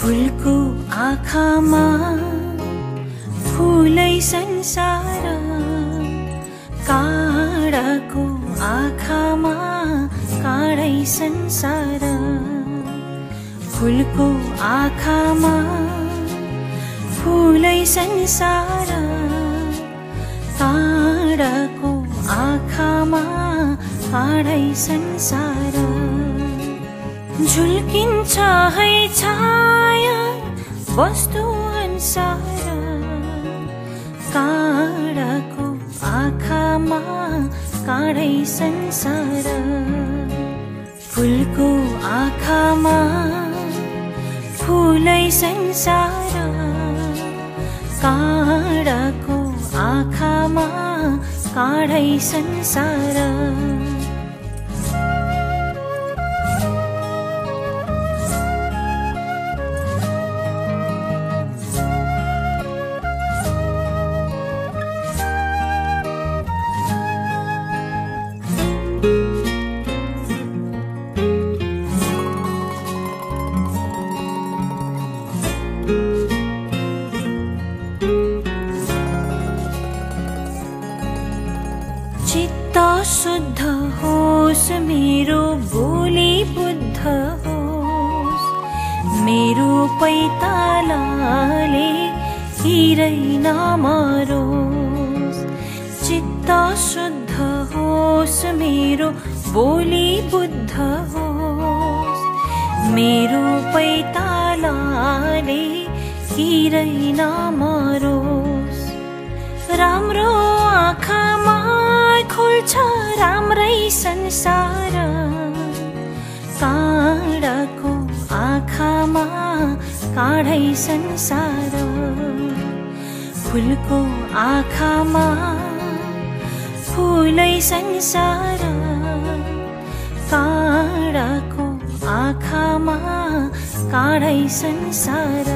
फूलको आँखामा फूलै संसार, काँडाको आँखामा काँडै संसार। फूलको आँखामा फूलै संसार, काँडाको आँखामा काँडै संसार। झुल्किन्छ है छाया वस्तु अनुसार, काँडाको आँखामा काँडै संसार। फूलको आँखामा फूलै संसार, काँडाको आँखामा काँडै संसार। चित्त शुद्ध होस् मेरो बोली बुद्ध होस्, मेरो पैतालाले हिरै नमरोस्। चित्त शुद्ध होस् मेरो बोली बुद्ध होस्, मेरो पैतालाले हिरै नमरोस्। राम्रो आँखामा खुल्छ राम्रै संसार, काँडाको आँखामा काँडै संसार। फूलको आँखामा फूलै संसार, काँडाको आँखामा काँडै संसार।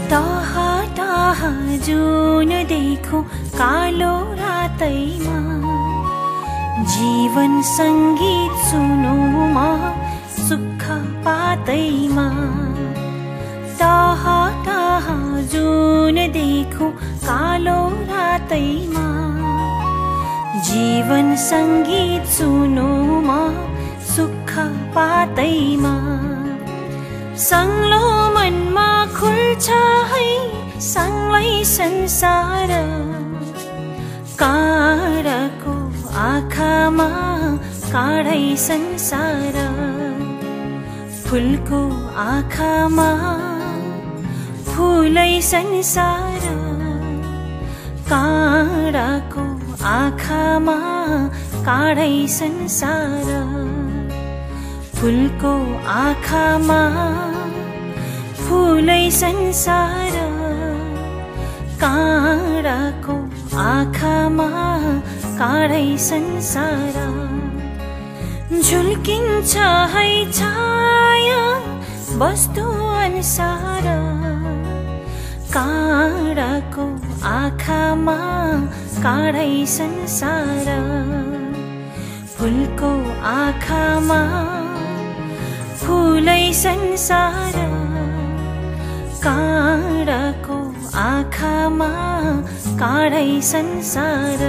ताहा ताहा जुन देखो कालो रातैमा, जीवन संगीत सुनुमा सुख पातैमा। ताहा ताहा जुन देखो कालो रातैमा, जीवन संगीत सुनुमा सुख पातैमा। संगलो मनमा खुल्छ है सँगै संसार, काँडाको आँखामा काँडै संसार। फूलको आँखामा फूलै संसार, काँडाको आँखामा काँडै संसार। फूलको आँखामा फूलै संसार, काँडाको आँखामा काँडै संसार। झुल्किन्छ है छाया वस्तु अनुसार, काँडाको आँखामा काँडै संसार। फूलको आँखामा फूलै संसार, काँडाको आँखामा काँडै संसार।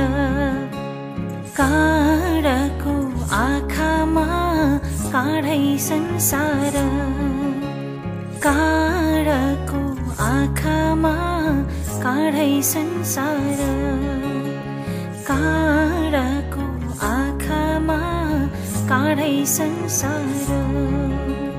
काँडाको आँखामा काँडै संसार, काँडाको आँखामा काँडै संसार। काँडाको आँखामा काँडै काढै संसार